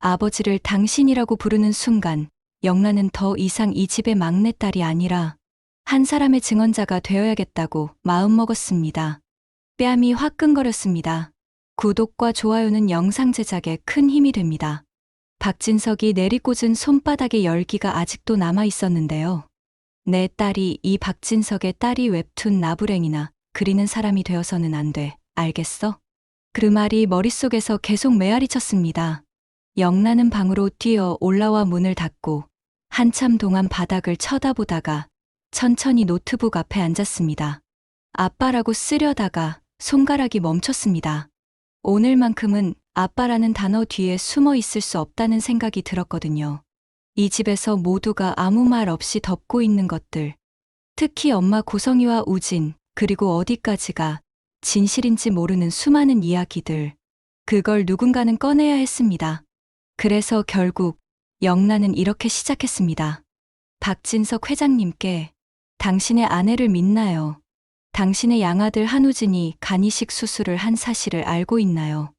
아버지를 당신이라고 부르는 순간 영란은 더 이상 이 집의 막내딸이 아니라 한 사람의 증언자가 되어야겠다고 마음먹었습니다. 뺨이 화끈거렸습니다. 구독과 좋아요는 영상 제작에 큰 힘이 됩니다. 박진석이 내리꽂은 손바닥의 열기가 아직도 남아 있었는데요. 내 딸이 이 박진석의 딸이 웹툰 나부랭이나 그리는 사람이 되어서는 안 돼. 알겠어? 그 말이 머릿속에서 계속 메아리쳤습니다. 영란은 방으로 뛰어 올라와 문을 닫고 한참 동안 바닥을 쳐다보다가 천천히 노트북 앞에 앉았습니다. 아빠라고 쓰려다가 손가락이 멈췄습니다. 오늘만큼은 아빠라는 단어 뒤에 숨어 있을 수 없다는 생각이 들었거든요. 이 집에서 모두가 아무 말 없이 덮고 있는 것들, 특히 엄마 고성이와 우진, 그리고 어디까지가 진실인지 모르는 수많은 이야기들, 그걸 누군가는 꺼내야 했습니다. 그래서 결국 영란은 이렇게 시작했습니다. 박진석 회장님께 당신의 아내를 믿나요? 당신의 양아들 한우진이 간이식 수술을 한 사실을 알고 있나요?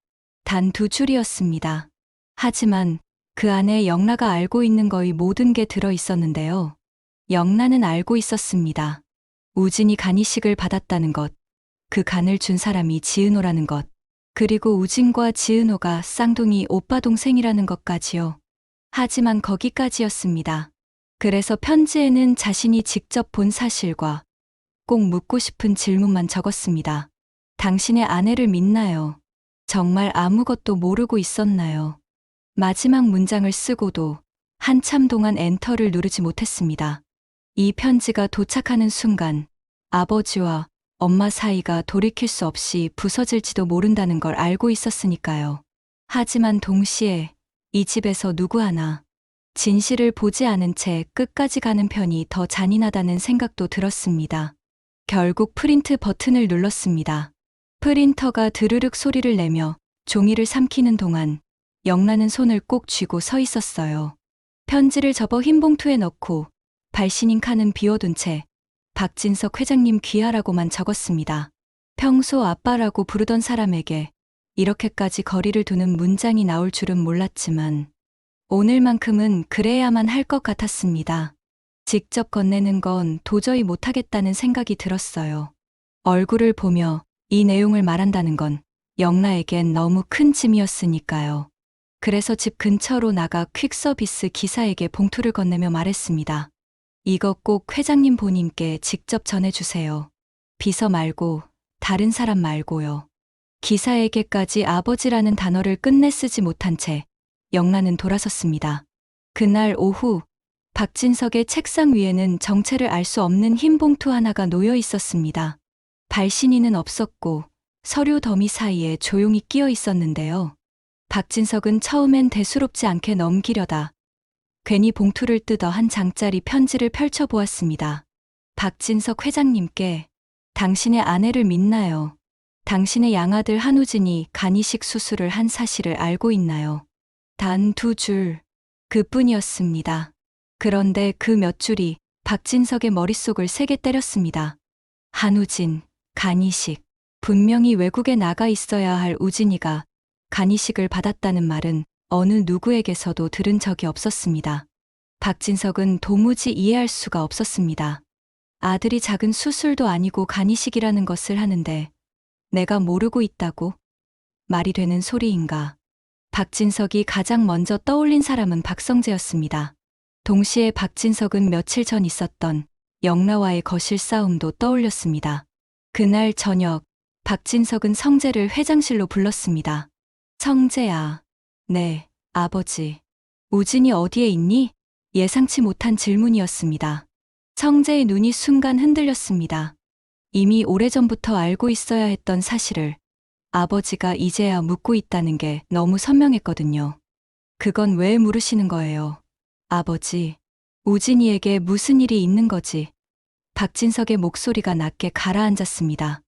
단 2줄이었습니다. 하지만 그 안에 영라가 알고 있는 거의 모든 게 들어 있었는데요. 영라는 알고 있었습니다. 우진이 간이식을 받았다는 것, 그 간을 준 사람이 지은호라는 것, 그리고 우진과 지은호가 쌍둥이 오빠 동생이라는 것까지요. 하지만 거기까지였습니다. 그래서 편지에는 자신이 직접 본 사실과 꼭 묻고 싶은 질문만 적었습니다. 당신의 아내를 믿나요? 정말 아무것도 모르고 있었나요? 마지막 문장을 쓰고도 한참 동안 엔터를 누르지 못했습니다. 이 편지가 도착하는 순간 아버지와 엄마 사이가 돌이킬 수 없이 부서질지도 모른다는 걸 알고 있었으니까요. 하지만 동시에 이 집에서 누구 하나 진실을 보지 않은 채 끝까지 가는 편이 더 잔인하다는 생각도 들었습니다. 결국 프린트 버튼을 눌렀습니다. 프린터가 드르륵 소리를 내며 종이를 삼키는 동안 영란은 손을 꼭 쥐고 서 있었어요. 편지를 접어 흰 봉투에 넣고 발신인 칸은 비워둔 채 박진석 회장님 귀하라고만 적었습니다. 평소 아빠라고 부르던 사람에게 이렇게까지 거리를 두는 문장이 나올 줄은 몰랐지만 오늘만큼은 그래야만 할 것 같았습니다. 직접 건네는 건 도저히 못하겠다는 생각이 들었어요. 얼굴을 보며 이 내용을 말한다는 건 영라에겐 너무 큰 짐이었으니까요. 그래서 집 근처로 나가 퀵서비스 기사에게 봉투를 건네며 말했습니다. 이거 꼭 회장님 본인께 직접 전해주세요. 비서 말고 다른 사람 말고요. 기사에게까지 아버지라는 단어를 끝내 쓰지 못한 채 영란은 돌아섰습니다. 그날 오후 박진석의 책상 위에는 정체를 알 수 없는 흰 봉투 하나가 놓여 있었습니다. 발신인은 없었고 서류 더미 사이에 조용히 끼어 있었는데요. 박진석은 처음엔 대수롭지 않게 넘기려다 괜히 봉투를 뜯어 한 장짜리 편지를 펼쳐보았습니다. 박진석 회장님께 당신의 아내를 믿나요? 당신의 양아들 한우진이 간이식 수술을 한 사실을 알고 있나요? 단 2줄, 그뿐이었습니다. 그런데 그 몇 줄이 박진석의 머릿속을 세게 때렸습니다. 한우진, 간이식, 분명히 외국에 나가 있어야 할 우진이가 간이식을 받았다는 말은 어느 누구에게서도 들은 적이 없었습니다. 박진석은 도무지 이해할 수가 없었습니다. 아들이 작은 수술도 아니고 간이식이라는 것을 하는데 내가 모르고 있다고? 말이 되는 소리인가? 박진석이 가장 먼저 떠올린 사람은 박성재였습니다. 동시에 박진석은 며칠 전 있었던 영라와의 거실 싸움도 떠올렸습니다. 그날 저녁 박진석은 성재를 회장실로 불렀습니다. 성재야. 네, 아버지. 우진이 어디에 있니? 예상치 못한 질문이었습니다. 성재의 눈이 순간 흔들렸습니다. 이미 오래전부터 알고 있어야 했던 사실을 아버지가 이제야 묻고 있다는 게 너무 선명했거든요. 그건 왜 물으시는 거예요? 아버지, 우진이에게 무슨 일이 있는 거지? 박진석의 목소리가 낮게 가라앉았습니다.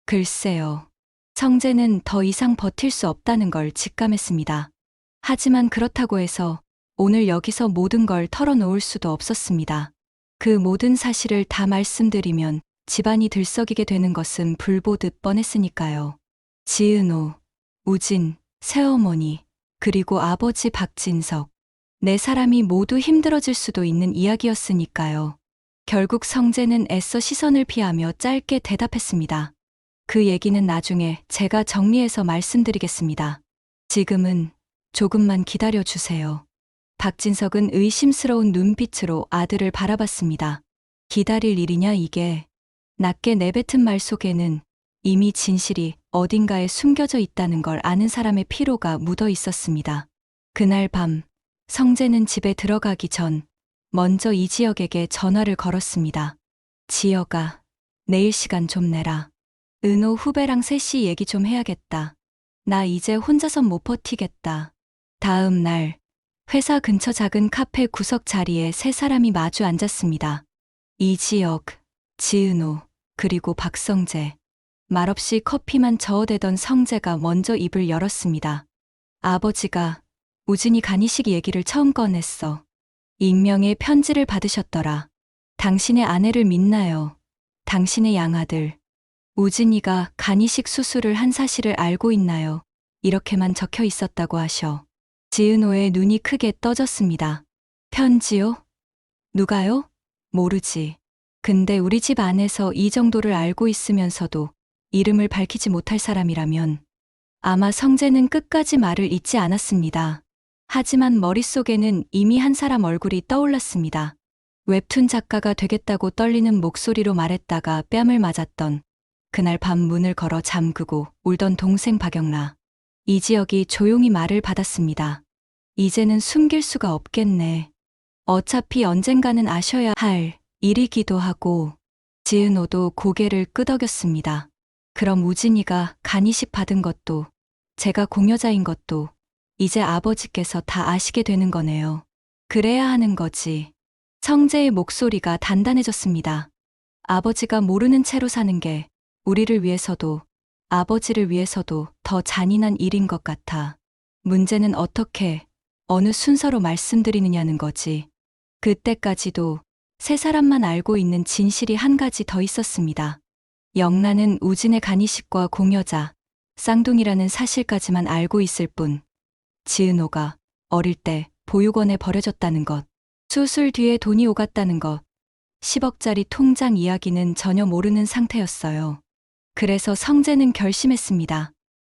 글쎄요. 성재는 더 이상 버틸 수 없다는 걸 직감했습니다. 하지만 그렇다고 해서 오늘 여기서 모든 걸 털어놓을 수도 없었습니다. 그 모든 사실을 다 말씀드리면 집안이 들썩이게 되는 것은 불보듯 뻔했으니까요. 지은호, 우진, 새어머니, 그리고 아버지 박진석. 네 사람이 모두 힘들어질 수도 있는 이야기였으니까요. 결국 성재는 애써 시선을 피하며 짧게 대답했습니다. 그 얘기는 나중에 제가 정리해서 말씀드리겠습니다. 지금은 조금만 기다려 주세요. 박진석은 의심스러운 눈빛으로 아들을 바라봤습니다. 기다릴 일이냐 이게. 낮게 내뱉은 말 속에는 이미 진실이 어딘가에 숨겨져 있다는 걸 아는 사람의 피로가 묻어 있었습니다. 그날 밤 성재는 집에 들어가기 전 먼저 이지혁에게 전화를 걸었습니다. 지혁아, 내일 시간 좀 내라. 은호 후배랑 셋이 얘기 좀 해야겠다. 나 이제 혼자선 못 버티겠다. 다음 날 회사 근처 작은 카페 구석 자리에 세 사람이 마주 앉았습니다. 이지혁, 지은호, 그리고 박성재. 말없이 커피만 저어대던 성재가 먼저 입을 열었습니다. 아버지가 우진이 간이식 얘기를 처음 꺼냈어. 익명의 편지를 받으셨더라. 당신의 아내를 믿나요? 당신의 양아들. 우진이가 간이식 수술을 한 사실을 알고 있나요? 이렇게만 적혀 있었다고 하셔. 지은호의 눈이 크게 떠졌습니다. 편지요? 누가요? 모르지. 근데 우리 집 안에서 이 정도를 알고 있으면서도 이름을 밝히지 못할 사람이라면 아마 성재는 끝까지 말을 잇지 않았습니다. 하지만 머릿속에는 이미 한 사람 얼굴이 떠올랐습니다. 웹툰 작가가 되겠다고 떨리는 목소리로 말했다가 뺨을 맞았던 그날 밤 문을 걸어 잠그고 울던 동생 박영라. 이지혁이 조용히 말을 받았습니다. 이제는 숨길 수가 없겠네. 어차피 언젠가는 아셔야 할 일이기도 하고. 지은호도 고개를 끄덕였습니다. 그럼 우진이가 간이식 받은 것도 제가 공여자인 것도 이제 아버지께서 다 아시게 되는 거네요. 그래야 하는 거지. 성재의 목소리가 단단해졌습니다. 아버지가 모르는 채로 사는 게 우리를 위해서도 아버지를 위해서도 더 잔인한 일인 것 같아. 문제는 어떻게, 어느 순서로 말씀드리느냐는 거지. 그때까지도 세 사람만 알고 있는 진실이 한 가지 더 있었습니다. 영란은 우진의 간이식과 공여자, 쌍둥이라는 사실까지만 알고 있을 뿐, 지은호가 어릴 때 보육원에 버려졌다는 것, 수술 뒤에 돈이 오갔다는 것, 10억짜리 통장 이야기는 전혀 모르는 상태였어요. 그래서 성재는 결심했습니다.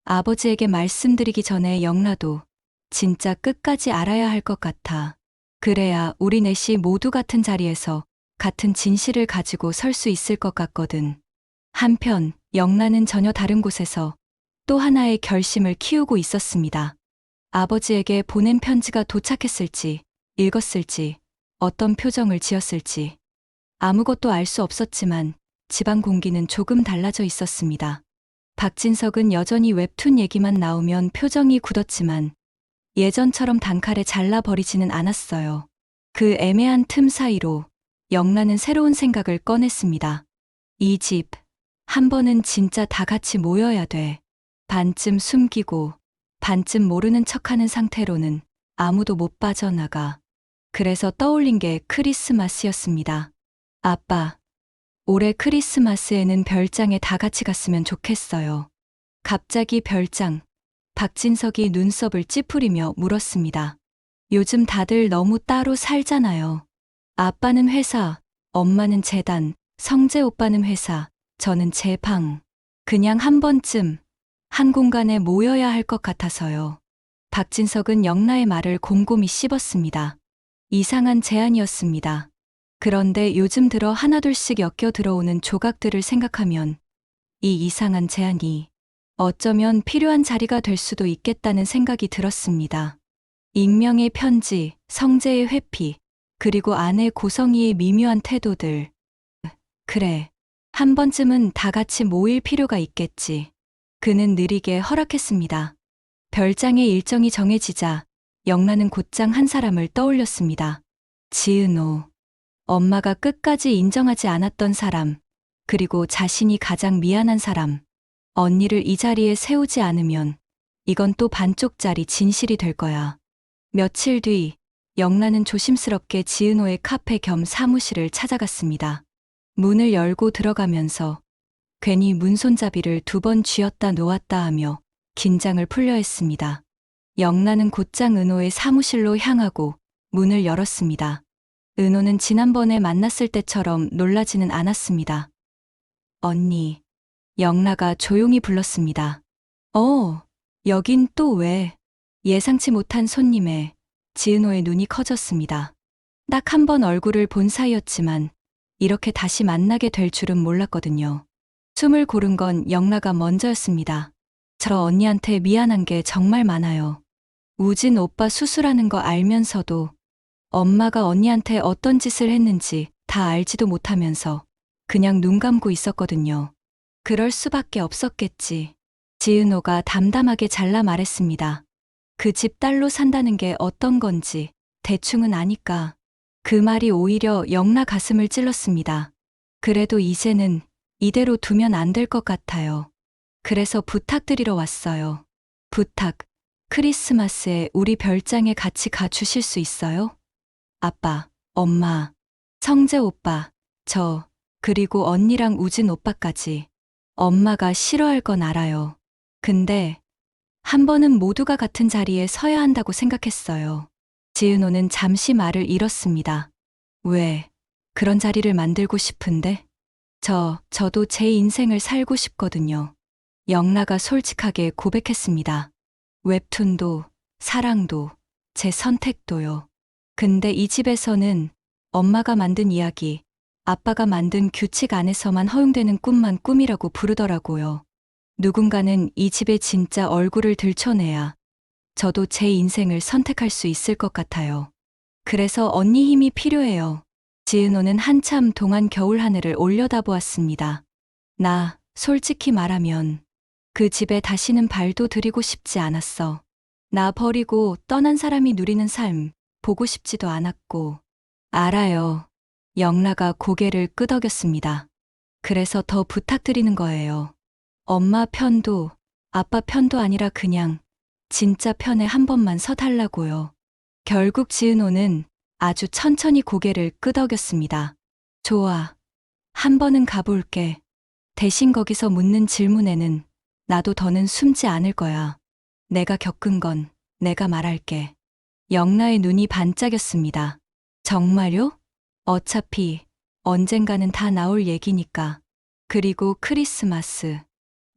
아버지에게 말씀드리기 전에 영라도 진짜 끝까지 알아야 할 것 같아. 그래야 우리 넷이 모두 같은 자리에서 같은 진실을 가지고 설 수 있을 것 같거든. 한편 영란은 전혀 다른 곳에서 또 하나의 결심을 키우고 있었습니다. 아버지에게 보낸 편지가 도착했을지, 읽었을지, 어떤 표정을 지었을지 아무것도 알 수 없었지만 집안 공기는 조금 달라져 있었습니다. 박진석은 여전히 웹툰 얘기만 나오면 표정이 굳었지만 예전처럼 단칼에 잘라버리지는 않았어요. 그 애매한 틈 사이로 영란은 새로운 생각을 꺼냈습니다. 이 집, 한 번은 진짜 다 같이 모여야 돼. 반쯤 숨기고 반쯤 모르는 척하는 상태로는 아무도 못 빠져나가. 그래서 떠올린 게 크리스마스였습니다. 아빠, 올해 크리스마스에는 별장에 다 같이 갔으면 좋겠어요. 갑자기 별장, 박진석이 눈썹을 찌푸리며 물었습니다. 요즘 다들 너무 따로 살잖아요. 아빠는 회사, 엄마는 재단, 성재 오빠는 회사, 저는 제 방. 그냥 한 번쯤 한 공간에 모여야 할 것 같아서요. 박진석은 영라의 말을 곰곰이 씹었습니다. 이상한 제안이었습니다. 그런데 요즘 들어 하나둘씩 엮여 들어오는 조각들을 생각하면 이 이상한 제안이 어쩌면 필요한 자리가 될 수도 있겠다는 생각이 들었습니다. 익명의 편지, 성재의 회피, 그리고 아내 고성이의 미묘한 태도들. 그래, 한 번쯤은 다 같이 모일 필요가 있겠지. 그는 느리게 허락했습니다. 별장의 일정이 정해지자 영란은 곧장 한 사람을 떠올렸습니다. 지은호. 엄마가 끝까지 인정하지 않았던 사람, 그리고 자신이 가장 미안한 사람. 언니를 이 자리에 세우지 않으면 이건 또 반쪽짜리 진실이 될 거야. 며칠 뒤 영란은 조심스럽게 지은호의 카페 겸 사무실을 찾아갔습니다. 문을 열고 들어가면서 괜히 문손잡이를 2번 쥐었다 놓았다 하며 긴장을 풀려 했습니다. 영란은 곧장 은호의 사무실로 향하고 문을 열었습니다. 은호는 지난번에 만났을 때처럼 놀라지는 않았습니다. 언니, 영라가 조용히 불렀습니다. 여긴 또 왜? 예상치 못한 손님에 지은호의 눈이 커졌습니다. 딱 한 번 얼굴을 본 사이였지만 이렇게 다시 만나게 될 줄은 몰랐거든요. 숨을 고른 건 영라가 먼저였습니다. 저 언니한테 미안한 게 정말 많아요. 우진 오빠 수술하는 거 알면서도 엄마가 언니한테 어떤 짓을 했는지 다 알지도 못하면서 그냥 눈 감고 있었거든요. 그럴 수밖에 없었겠지. 지은호가 담담하게 잘라 말했습니다. 그 집 딸로 산다는 게 어떤 건지 대충은 아니까. 그 말이 오히려 영라 가슴을 찔렀습니다. 그래도 이제는 이대로 두면 안 될 것 같아요. 그래서 부탁드리러 왔어요. 부탁, 크리스마스에 우리 별장에 같이 가주실 수 있어요? 아빠, 엄마, 성재 오빠, 저, 그리고 언니랑 우진 오빠까지. 엄마가 싫어할 건 알아요. 근데 한 번은 모두가 같은 자리에 서야 한다고 생각했어요. 지은호는 잠시 말을 잃었습니다. 왜 그런 자리를 만들고 싶은데? 저도 제 인생을 살고 싶거든요. 영라가 솔직하게 고백했습니다. 웹툰도, 사랑도, 제 선택도요. 근데 이 집에서는 엄마가 만든 이야기, 아빠가 만든 규칙 안에서만 허용되는 꿈만 꿈이라고 부르더라고요. 누군가는 이 집의 진짜 얼굴을 들춰내야 저도 제 인생을 선택할 수 있을 것 같아요. 그래서 언니 힘이 필요해요. 지은호는 한참 동안 겨울 하늘을 올려다보았습니다. 나, 솔직히 말하면 그 집에 다시는 발도 들이고 싶지 않았어. 나 버리고 떠난 사람이 누리는 삶 보고 싶지도 않았고. 알아요. 영라가 고개를 끄덕였습니다. 그래서 더 부탁드리는 거예요. 엄마 편도 아빠 편도 아니라 그냥 진짜 편에 한 번만 서달라고요. 결국 지은호는 아주 천천히 고개를 끄덕였습니다. 좋아. 한 번은 가볼게. 대신 거기서 묻는 질문에는 나도 더는 숨지 않을 거야. 내가 겪은 건 내가 말할게. 영라의 눈이 반짝였습니다. 정말요? 어차피 언젠가는 다 나올 얘기니까. 그리고 크리스마스.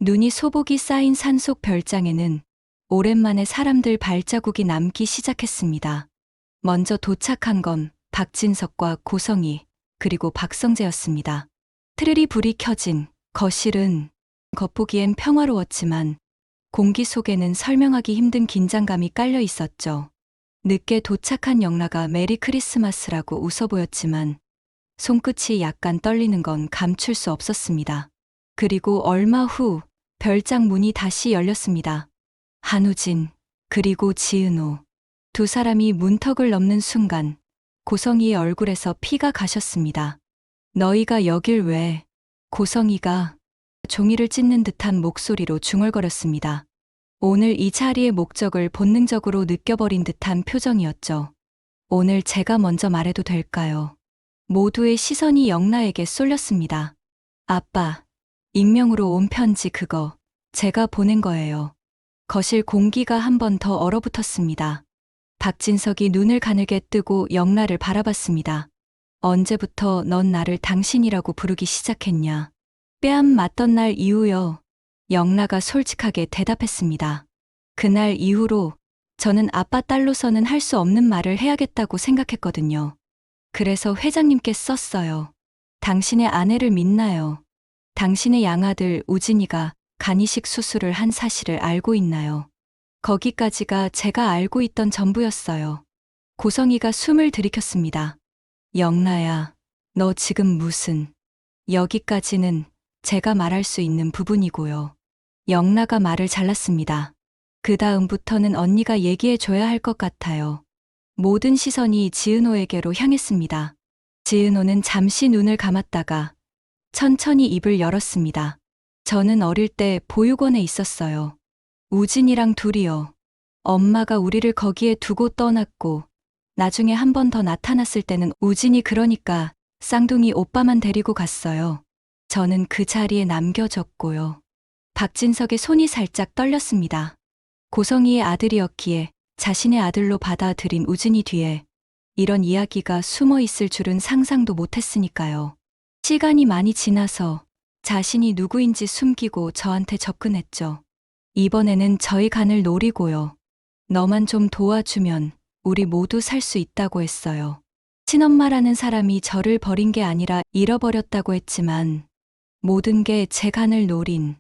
눈이 소복이 쌓인 산속 별장에는 오랜만에 사람들 발자국이 남기 시작했습니다. 먼저 도착한 건 박진석과 고성희, 그리고 박성재였습니다. 트르리 불이 켜진 거실은 겉보기엔 평화로웠지만 공기 속에는 설명하기 힘든 긴장감이 깔려 있었죠. 늦게 도착한 영라가 메리 크리스마스라고 웃어 보였지만 손끝이 약간 떨리는 건 감출 수 없었습니다. 그리고 얼마 후 별장 문이 다시 열렸습니다. 한우진, 그리고 지은호. 두 사람이 문턱을 넘는 순간 고성희의 얼굴에서 피가 가셨습니다. 너희가 여길 왜? 고성희가 종이를 찢는 듯한 목소리로 중얼거렸습니다. 오늘 이 자리의 목적을 본능적으로 느껴버린 듯한 표정이었죠. 오늘 제가 먼저 말해도 될까요? 모두의 시선이 영라에게 쏠렸습니다. 아빠, 익명으로 온 편지 그거 제가 보낸 거예요. 거실 공기가 한 번 더 얼어붙었습니다. 박진석이 눈을 가늘게 뜨고 영라를 바라봤습니다. 언제부터 넌 나를 당신이라고 부르기 시작했냐? 뺨 맞던 날 이후요. 영라가 솔직하게 대답했습니다. 그날 이후로 저는 아빠 딸로서는 할 수 없는 말을 해야겠다고 생각했거든요. 그래서 회장님께 썼어요. 당신의 아내를 믿나요? 당신의 양아들 우진이가 간이식 수술을 한 사실을 알고 있나요? 거기까지가 제가 알고 있던 전부였어요. 고성희가 숨을 들이켰습니다. 영라야, 너 지금 무슨... 여기까지는 제가 말할 수 있는 부분이고요. 영라가 말을 잘랐습니다. 그 다음부터는 언니가 얘기해줘야 할 것 같아요. 모든 시선이 지은호에게로 향했습니다. 지은호는 잠시 눈을 감았다가 천천히 입을 열었습니다. 저는 어릴 때 보육원에 있었어요. 우진이랑 둘이요. 엄마가 우리를 거기에 두고 떠났고 나중에 한 번 더 나타났을 때는 우진이 그러니까 쌍둥이 오빠만 데리고 갔어요. 저는 그 자리에 남겨졌고요. 박진석의 손이 살짝 떨렸습니다. 고성이의 아들이었기에 자신의 아들로 받아들인 우진이 뒤에 이런 이야기가 숨어 있을 줄은 상상도 못했으니까요. 시간이 많이 지나서 자신이 누구인지 숨기고 저한테 접근했죠. 이번에는 저희 간을 노리고요. 너만 좀 도와주면 우리 모두 살 수 있다고 했어요. 친엄마라는 사람이 저를 버린 게 아니라 잃어버렸다고 했지만 모든 게 제 간을 노린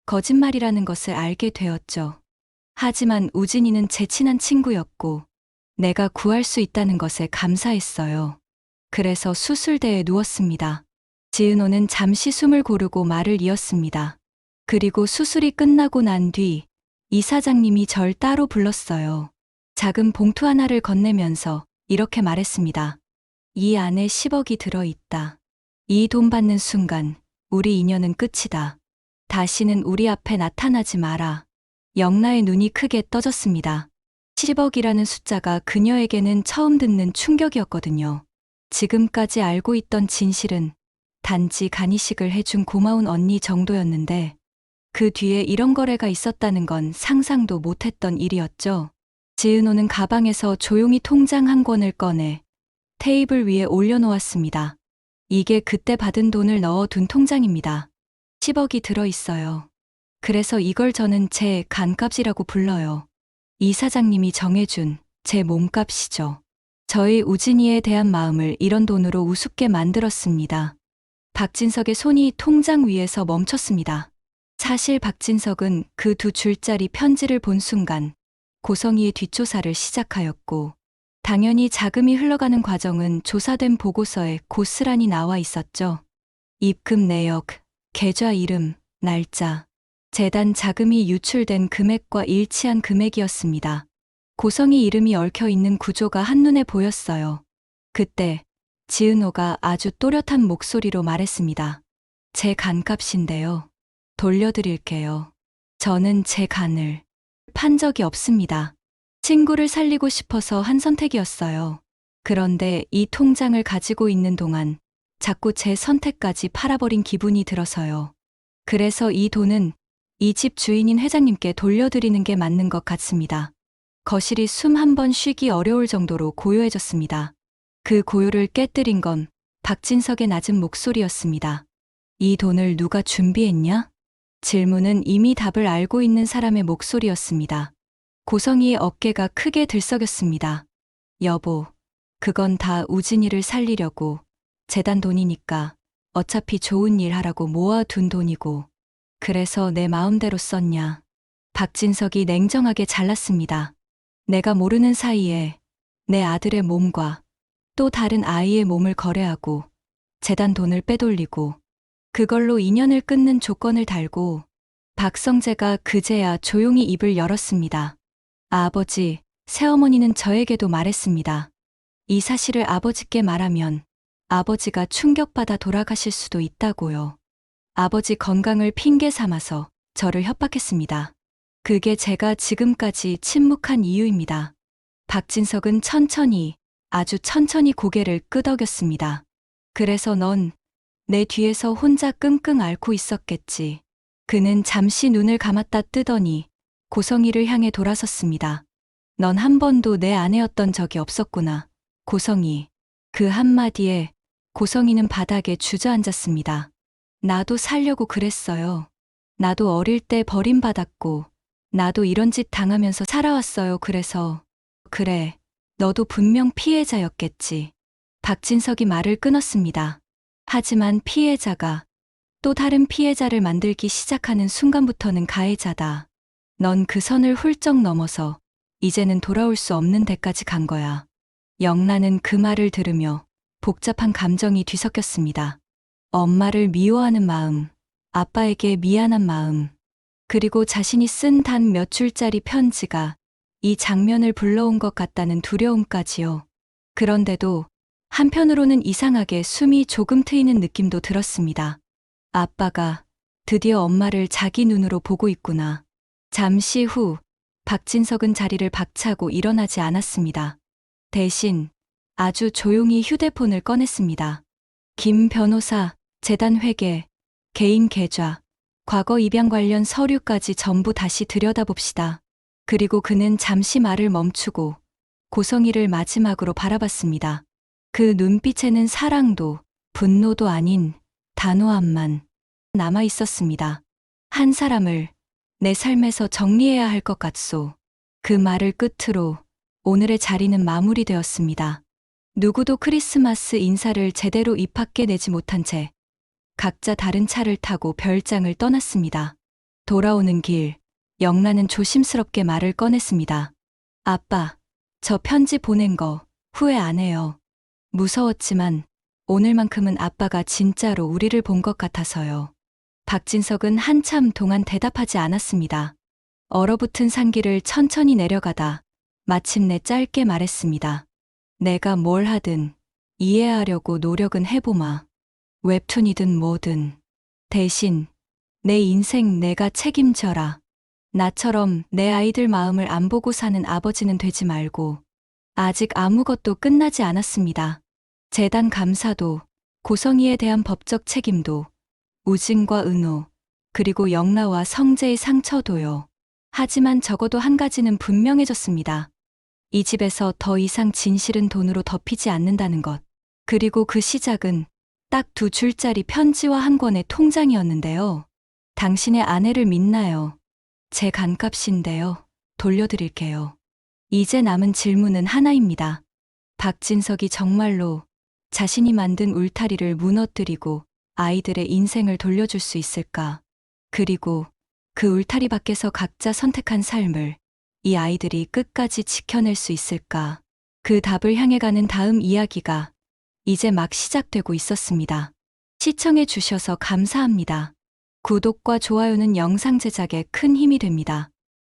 거짓말이라는 것을 알게 되었죠. 하지만 우진이는 제 친한 친구였고 내가 구할 수 있다는 것에 감사했어요. 그래서 수술대에 누웠습니다. 지은호는 잠시 숨을 고르고 말을 이었습니다. 그리고 수술이 끝나고 난 뒤 이사장님이 절 따로 불렀어요. 작은 봉투 하나를 건네면서 이렇게 말했습니다. 이 안에 10억이 들어있다. 이 돈 받는 순간 우리 인연은 끝이다. 다시는 우리 앞에 나타나지 마라. 영나의 눈이 크게 떠졌습니다. 10억이라는 숫자가 그녀에게는 처음 듣는 충격이었거든요. 지금까지 알고 있던 진실은 단지 간이식을 해준 고마운 언니 정도였는데 그 뒤에 이런 거래가 있었다는 건 상상도 못했던 일이었죠. 지은호는 가방에서 조용히 통장 한 권을 꺼내 테이블 위에 올려놓았습니다. 이게 그때 받은 돈을 넣어둔 통장입니다. 10억이 들어있어요. 그래서 이걸 저는 제 간값이라고 불러요. 이 사장님이 정해준 제 몸값이죠. 저희 우진이에 대한 마음을 이런 돈으로 우습게 만들었습니다. 박진석의 손이 통장 위에서 멈췄습니다. 사실 박진석은 그 2줄짜리 편지를 본 순간 고성이의 뒷조사를 시작하였고 당연히 자금이 흘러가는 과정은 조사된 보고서에 고스란히 나와 있었죠. 입금 내역, 계좌 이름, 날짜, 재단 자금이 유출된 금액과 일치한 금액이었습니다. 고성이 이름이 얽혀 있는 구조가 한눈에 보였어요. 그때 지은호가 아주 또렷한 목소리로 말했습니다. 제 간값인데요. 돌려드릴게요. 저는 제 간을 판 적이 없습니다. 친구를 살리고 싶어서 한 선택이었어요. 그런데 이 통장을 가지고 있는 동안 자꾸 제 선택까지 팔아버린 기분이 들어서요. 그래서 이 돈은 이 집 주인인 회장님께 돌려드리는 게 맞는 것 같습니다. 거실이 숨 한 번 쉬기 어려울 정도로 고요해졌습니다. 그 고요를 깨뜨린 건 박진석의 낮은 목소리였습니다. 이 돈을 누가 준비했냐? 질문은 이미 답을 알고 있는 사람의 목소리였습니다. 고성이의 어깨가 크게 들썩였습니다. 여보, 그건 다 우진이를 살리려고 재단 돈이니까 어차피 좋은 일 하라고 모아둔 돈이고 그래서 내 마음대로 썼냐. 박진석이 냉정하게 잘랐습니다. 내가 모르는 사이에 내 아들의 몸과 또 다른 아이의 몸을 거래하고 재단 돈을 빼돌리고 그걸로 인연을 끊는 조건을 달고 박성재가 그제야 조용히 입을 열었습니다. 아버지, 새어머니는 저에게도 말했습니다. 이 사실을 아버지께 말하면 아버지가 충격받아 돌아가실 수도 있다고요. 아버지 건강을 핑계 삼아서 저를 협박했습니다. 그게 제가 지금까지 침묵한 이유입니다. 박진석은 천천히, 아주 천천히 고개를 끄덕였습니다. 그래서 넌 내 뒤에서 혼자 끙끙 앓고 있었겠지. 그는 잠시 눈을 감았다 뜨더니 고성이를 향해 돌아섰습니다. 넌 한 번도 내 아내였던 적이 없었구나. 고성이. 그 한마디에 고성이는 바닥에 주저앉았습니다. 나도 살려고 그랬어요. 나도 어릴 때 버림받았고 나도 이런 짓 당하면서 살아왔어요. 그래서 그래, 너도 분명 피해자였겠지. 박진석이 말을 끊었습니다. 하지만 피해자가 또 다른 피해자를 만들기 시작하는 순간부터는 가해자다. 넌 그 선을 훌쩍 넘어서 이제는 돌아올 수 없는 데까지 간 거야. 영란은 그 말을 들으며 복잡한 감정이 뒤섞였습니다. 엄마를 미워하는 마음, 아빠에게 미안한 마음, 그리고 자신이 쓴 단 몇 줄짜리 편지가 이 장면을 불러온 것 같다는 두려움까지요. 그런데도 한편으로는 이상하게 숨이 조금 트이는 느낌도 들었습니다. 아빠가 드디어 엄마를 자기 눈으로 보고 있구나. 잠시 후 박진석은 자리를 박차고 일어나지 않았습니다. 대신 아주 조용히 휴대폰을 꺼냈습니다. 김 변호사, 재단 회계, 개인 계좌, 과거 입양 관련 서류까지 전부 다시 들여다봅시다. 그리고 그는 잠시 말을 멈추고 고성이를 마지막으로 바라봤습니다. 그 눈빛에는 사랑도 분노도 아닌 단호함만 남아 있었습니다. 한 사람을 내 삶에서 정리해야 할 것 같소. 그 말을 끝으로 오늘의 자리는 마무리되었습니다. 누구도 크리스마스 인사를 제대로 입 밖에 내지 못한 채 각자 다른 차를 타고 별장을 떠났습니다. 돌아오는 길, 영란은 조심스럽게 말을 꺼냈습니다. 아빠, 저 편지 보낸 거 후회 안 해요. 무서웠지만 오늘만큼은 아빠가 진짜로 우리를 본 것 같아서요. 박진석은 한참 동안 대답하지 않았습니다. 얼어붙은 산길을 천천히 내려가다 마침내 짧게 말했습니다. 내가 뭘 하든 이해하려고 노력은 해보마. 웹툰이든 뭐든. 대신 내 인생 내가 책임져라. 나처럼 내 아이들 마음을 안 보고 사는 아버지는 되지 말고. 아직 아무것도 끝나지 않았습니다. 재단 감사도, 고성이에 대한 법적 책임도, 우진과 은호, 그리고 영라와 성재의 상처도요. 하지만 적어도 한 가지는 분명해졌습니다. 이 집에서 더 이상 진실은 돈으로 덮이지 않는다는 것. 그리고 그 시작은 딱 2줄짜리 편지와 한 권의 통장이었는데요. 당신의 아내를 믿나요? 제 간값인데요. 돌려드릴게요. 이제 남은 질문은 하나입니다. 박진석이 정말로 자신이 만든 울타리를 무너뜨리고 아이들의 인생을 돌려줄 수 있을까? 그리고 그 울타리 밖에서 각자 선택한 삶을 이 아이들이 끝까지 지켜낼 수 있을까? 그 답을 향해 가는 다음 이야기가 이제 막 시작되고 있었습니다. 시청해 주셔서 감사합니다. 구독과 좋아요는 영상 제작에 큰 힘이 됩니다.